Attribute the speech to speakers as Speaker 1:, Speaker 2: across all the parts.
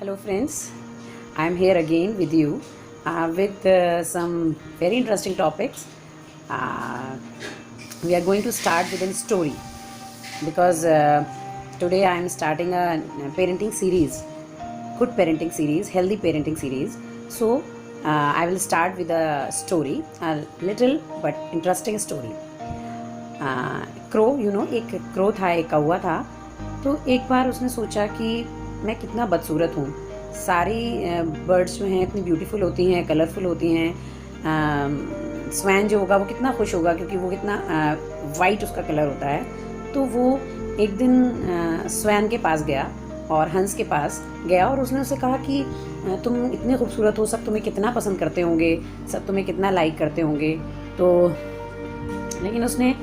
Speaker 1: Hello friends, I am here again with you with some very interesting topics. Uh, we are going to start with a story because today I am starting a parenting series, good parenting series, healthy parenting series. So I will start with a story, a little but interesting story. Crow एक crow था, एक कौवा था। तो एक बार उसने सोचा कि मैं कितना बदसूरत हूँ। सारी बर्ड्स जो हैं इतनी ब्यूटीफुल होती हैं, कलरफुल होती हैं। स्वैन जो होगा वो कितना खुश होगा क्योंकि वो कितना वाइट उसका कलर होता है। तो वो एक दिन स्वैन के पास गया और हंस के पास गया और उसने उसे कहा कि तुम इतने खूबसूरत हो, सब तुम्हें कितना पसंद करते होंगे, सब तुम्हें कितना लाइक करते होंगे। तो लेकिन उसने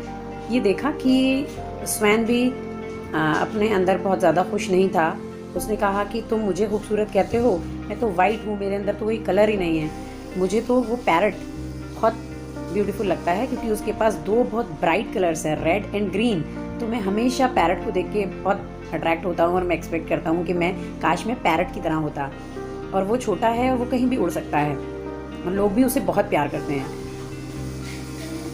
Speaker 1: ये देखा कि स्वैन भी अपने अंदर बहुत ज़्यादा खुश नहीं था। उसने कहा कि तुम मुझे खूबसूरत कहते हो, मैं तो वाइट हूँ, मेरे अंदर तो कोई कलर ही नहीं है। मुझे तो वो पैरट बहुत ब्यूटीफुल लगता है क्योंकि उसके पास दो बहुत ब्राइट कलर्स हैं, रेड एंड ग्रीन। तो मैं हमेशा पैरट को देख के बहुत अट्रैक्ट होता हूँ और मैं एक्सपेक्ट करता हूँ कि मैं काश मैं पैरट की तरह होता। और वो छोटा है और वो कहीं भी उड़ सकता है और लोग भी उसे बहुत प्यार करते हैं।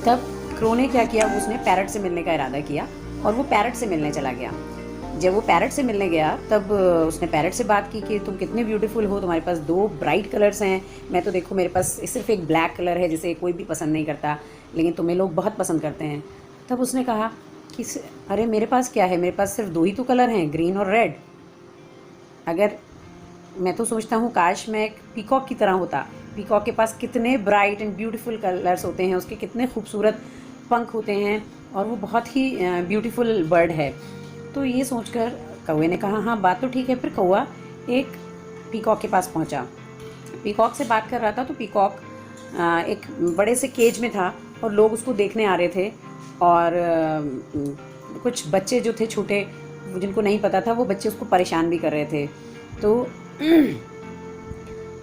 Speaker 1: तब क्रो ने क्या किया, उसने पैरट से मिलने का इरादा किया और वो पैरट से मिलने चला गया। जब वो पैरट से मिलने गया तब उसने पैरट से बात की कि तुम कितने ब्यूटीफुल हो, तुम्हारे पास दो ब्राइट कलर्स हैं, मैं तो देखो मेरे पास सिर्फ एक ब्लैक कलर है जिसे कोई भी पसंद नहीं करता, लेकिन तुम्हें लोग बहुत पसंद करते हैं। तब उसने कहा कि अरे मेरे पास क्या है, मेरे पास सिर्फ दो ही तो कलर हैं, ग्रीन और रेड। अगर मैं तो सोचता हूँ काश मैं एक पीकॉक की तरह होता। पीकॉक के पास कितने ब्राइट एंड ब्यूटीफुल कलर्स होते हैं, उसके कितने खूबसूरत पंख होते हैं और वो बहुत ही ब्यूटीफुल बर्ड है। तो ये सोचकर कौवे ने कहा हाँ बात तो ठीक है। फिर कौवा एक पीकॉक के पास पहुंचा, पीकॉक से बात कर रहा था। तो पीकॉक एक बड़े से केज में था और लोग उसको देखने आ रहे थे और कुछ बच्चे जो थे छोटे, जिनको नहीं पता था, वो बच्चे उसको परेशान भी कर रहे थे। तो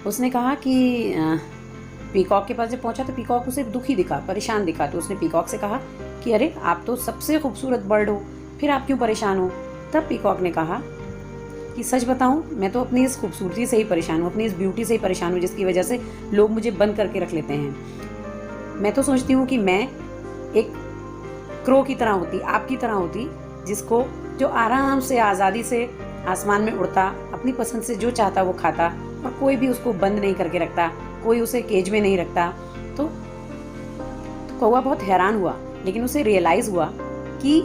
Speaker 1: उसने कहा कि पीकॉक के पास जब पहुंचा तो पीकॉक उसे दुखी दिखा, परेशान दिखा। तो उसने पीकॉक से कहा कि अरे आप तो सबसे खूबसूरत बर्ड हो, फिर आप क्यों परेशान हो। तब पीकॉक ने कहा कि सच बताऊं, मैं तो अपनी इस खूबसूरती से ही परेशान हूँ, अपनी इस ब्यूटी से ही परेशान हूँ जिसकी वजह से लोग मुझे बंद करके रख लेते हैं। मैं तो सोचती हूँ कि मैं एक क्रो की तरह होती, आपकी तरह होती, जिसको जो आराम से आज़ादी से आसमान में उड़ता, अपनी पसंद से जो चाहता वो खाता और कोई भी उसको बंद नहीं करके रखता, कोई उसे केज में नहीं रखता। तो कौवा बहुत हैरान हुआ, लेकिन उसे रियलाइज़ हुआ कि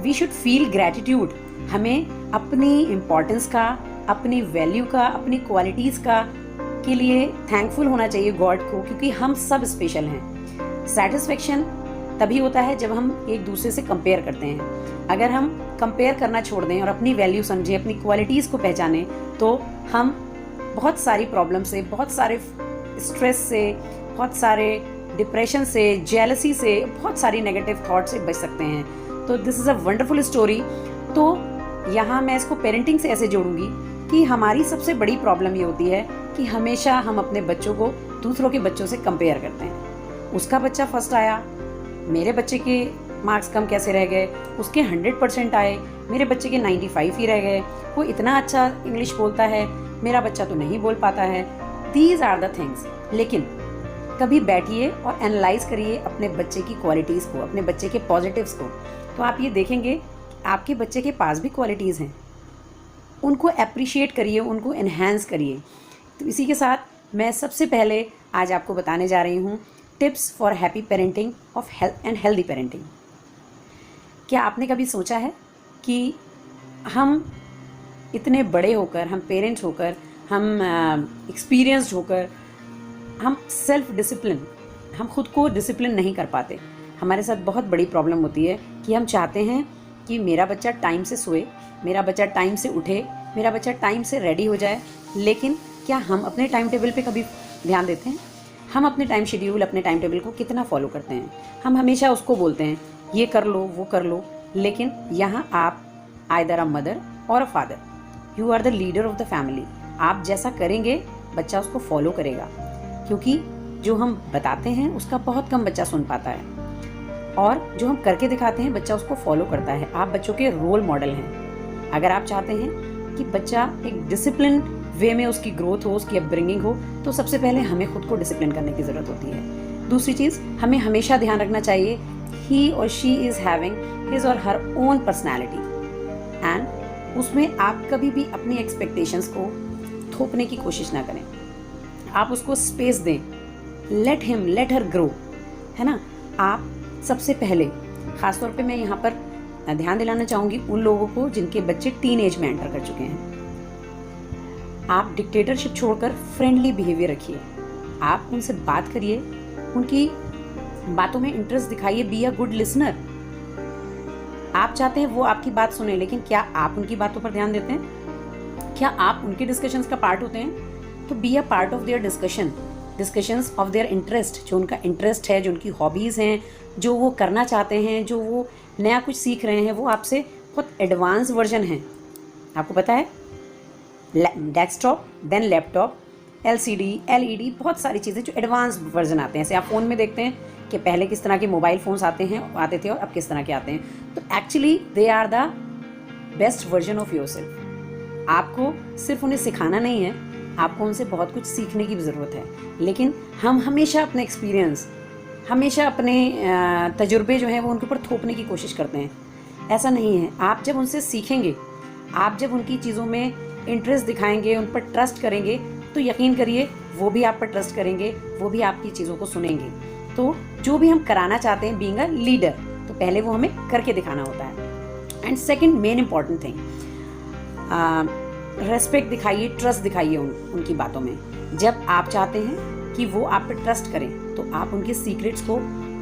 Speaker 1: वी शुड फील ग्रैटिट्यूड। हमें अपनी इम्पोर्टेंस का, अपनी वैल्यू का, अपनी क्वालिटीज़ का के लिए थैंकफुल होना चाहिए गॉड को, क्योंकि हम सब स्पेशल हैं। सेटिस्फेक्शन तभी होता है जब हम एक दूसरे से कंपेयर करते हैं। अगर हम कंपेयर करना छोड़ दें और अपनी वैल्यू समझें, अपनी क्वालिटीज़ को पहचानें, तो हम बहुत सारी प्रॉब्लम से, बहुत सारे स्ट्रेस से, बहुत सारे डिप्रेशन से, जेलसी से, बहुत सारी नेगेटिव थॉट से बच सकते हैं। तो this is a wonderful story. तो यहाँ मैं इसको पेरेंटिंग से ऐसे जोड़ूंगी कि हमारी सबसे बड़ी प्रॉब्लम ये होती है कि हमेशा हम अपने बच्चों को दूसरों के बच्चों से कंपेयर करते हैं। उसका बच्चा फर्स्ट आया, मेरे बच्चे के मार्क्स कम कैसे रह गए, उसके 100% आए, मेरे बच्चे के 95 ही रह गए, वो इतना अच्छा इंग्लिश बोलता है, मेरा बच्चा तो नहीं बोल पाता है। These are the things. लेकिन कभी बैठिए और एनालाइज करिए अपने बच्चे की क्वालिटीज़ को, अपने बच्चे के पॉजिटिव्स को, तो आप ये देखेंगे आपके बच्चे के पास भी क्वालिटीज़ हैं। उनको अप्रिशिएट करिए, उनको एनहांस करिए। तो इसी के साथ मैं सबसे पहले आज आपको बताने जा रही हूँ tips for happy parenting of health and healthy parenting. क्या आपने कभी सोचा है कि हम इतने बड़े होकर, हम पेरेंट्स होकर, हम एक्सपीरियंस्ड होकर, हम सेल्फ डिसिप्लिन, हम खुद को डिसिप्लिन नहीं कर पाते। हमारे साथ बहुत बड़ी प्रॉब्लम होती है कि हम चाहते हैं कि मेरा बच्चा टाइम से सोए, मेरा बच्चा टाइम से उठे, मेरा बच्चा टाइम से रेडी हो जाए। लेकिन क्या हम अपने टाइम टेबल पे कभी ध्यान देते हैं? हम अपने टाइम शेड्यूल, अपने टाइम टेबल को कितना फॉलो करते हैं? हम हमेशा उसको बोलते हैं ये कर लो, वो कर लो, लेकिन यहाँ आप आइदर अ मदर और a father, you are the leader of the family. आप जैसा करेंगे बच्चा उसको फॉलो करेगा, क्योंकि जो हम बताते हैं उसका बहुत कम बच्चा सुन पाता है और जो हम करके दिखाते हैं बच्चा उसको फॉलो करता है। आप बच्चों के रोल मॉडल हैं। अगर आप चाहते हैं कि बच्चा एक डिसिप्लिन वे में उसकी ग्रोथ हो, उसकी अपब्रिंगिंग हो, तो सबसे पहले हमें खुद को डिसिप्लिन करने की ज़रूरत होती है। दूसरी चीज़, हमें हमेशा ध्यान रखना चाहिए ही और शी इज़ हैविंग हिज और हर ओन पर्सनैलिटी, एंड उसमें आप कभी भी अपनी एक्सपेक्टेशंस को थोपने की कोशिश ना करें। आप उसको स्पेस दें, let him let her grow, है ना। आप सबसे पहले ख़ासतौर पे मैं यहाँ पर ध्यान दिलाना चाहूँगी उन लोगों को जिनके बच्चे टीन एज में एंटर कर चुके हैं। आप डिक्टेटरशिप छोड़कर फ्रेंडली बिहेवियर रखिए, आप उनसे बात करिए, उनकी बातों में इंटरेस्ट दिखाइए, बी अ गुड लिसनर। आप चाहते हैं वो आपकी बात सुने, लेकिन क्या आप उनकी बातों पर ध्यान देते हैं? क्या आप उनके डिस्कशंस का पार्ट होते हैं? तो be a part of their discussions of their interest, जो उनका इंटरेस्ट है, जो उनकी हॉबीज़ हैं, जो वो करना चाहते हैं, जो वो नया कुछ सीख रहे हैं, वो आपसे बहुत एडवांस वर्जन है। आपको पता है, desktop, then laptop, LCD, LED, बहुत सारी चीज़ें जो एडवांस वर्जन आते हैं। जैसे आप फ़ोन में देखते हैं कि पहले किस तरह के मोबाइल फ़ोन्स आते थे और अब किस तरह के आते हैं। तो actually they are the best version of yourself. आपको सिर्फ उन्हें सिखाना नहीं है, आपको उनसे बहुत कुछ सीखने की भी ज़रूरत है। लेकिन हम हमेशा अपने एक्सपीरियंस, हमेशा अपने तजुर्बे जो हैं वो उनके ऊपर थोपने की कोशिश करते हैं। ऐसा नहीं है। आप जब उनसे सीखेंगे, आप जब उनकी चीज़ों में इंटरेस्ट दिखाएंगे, उन पर ट्रस्ट करेंगे, तो यकीन करिए वो भी आप पर ट्रस्ट करेंगे, वो भी आपकी चीज़ों को सुनेंगे। तो जो भी हम कराना चाहते हैं बीइंग अ लीडर, तो पहले वो हमें करके दिखाना होता है। And second main important thing, respect दिखाइए, ट्रस्ट दिखाइए उनकी बातों में। जब आप चाहते हैं कि वो आप पर ट्रस्ट करें, तो आप उनके सीक्रेट्स को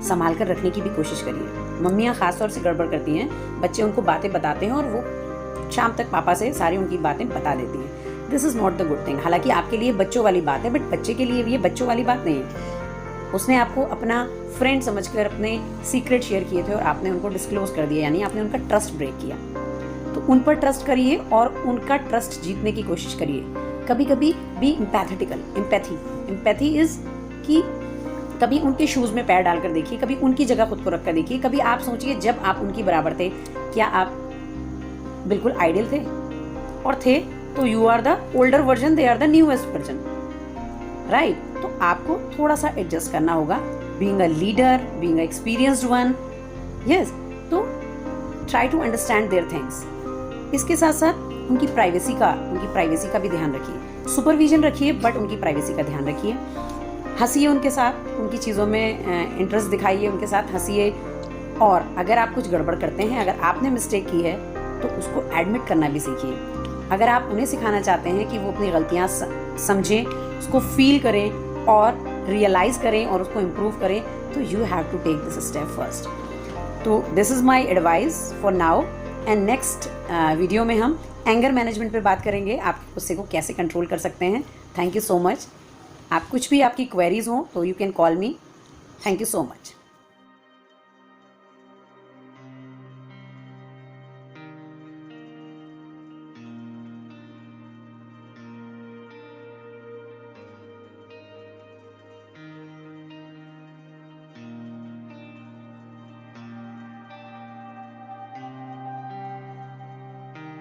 Speaker 1: संभाल कर रखने की भी कोशिश करिए। मम्मियाँ ख़ासतौर से गड़बड़ करती हैं, बच्चे उनको बातें बताते हैं और वो शाम तक पापा से सारी उनकी बातें बता देती हैं। This is not the good thing. हालांकि आपके लिए बच्चों वाली बात है, बट बच्चे के लिए भी ये बच्चों वाली बात नहीं है। उसने आपको अपना फ्रेंड समझकर अपने सीक्रेट शेयर किए थे और आपने उनको डिस्क्लोज कर दिया, यानी आपने उनका ट्रस्ट ब्रेक किया। तो उन पर ट्रस्ट करिए और उनका ट्रस्ट जीतने की कोशिश करिए। कभी कभी बी इम्पैथेटिकल। एम्पैथी इज कि कभी उनके शूज़ में पैर डालकर देखिए, कभी उनकी जगह खुद को रखकर देखिए। कभी आप सोचिए जब आप उनकी बराबर थे, क्या आप बिल्कुल आइडियल थे? और थे तो you are the older version, they are the newest version, right. तो आपको थोड़ा सा एडजस्ट करना होगा, being a leader, being a experienced one, yes. तो try to understand their things. इसके साथ साथ उनकी प्राइवेसी का भी ध्यान रखिए। सुपरविजन रखिए, बट उनकी प्राइवेसी का ध्यान रखिए। हंसिए उनके साथ, उनकी चीज़ों में इंटरेस्ट दिखाइए, उनके साथ हंसिए। और अगर आप कुछ गड़बड़ करते हैं, अगर आपने मिस्टेक की है, तो उसको एडमिट करना भी सीखिए। अगर आप उन्हें सिखाना चाहते हैं कि वो अपनी गलतियाँ समझें, उसको फील करें और रियलाइज़ करें और उसको इम्प्रूव करें, तो you have to take this step first. तो this is my advice for now. And next video में हम एंगर मैनेजमेंट पे बात करेंगे, आप गुस्से को कैसे कंट्रोल कर सकते हैं। Thank you so much. आप कुछ भी आपकी क्वेरीज हों तो you can call me. Thank you so much.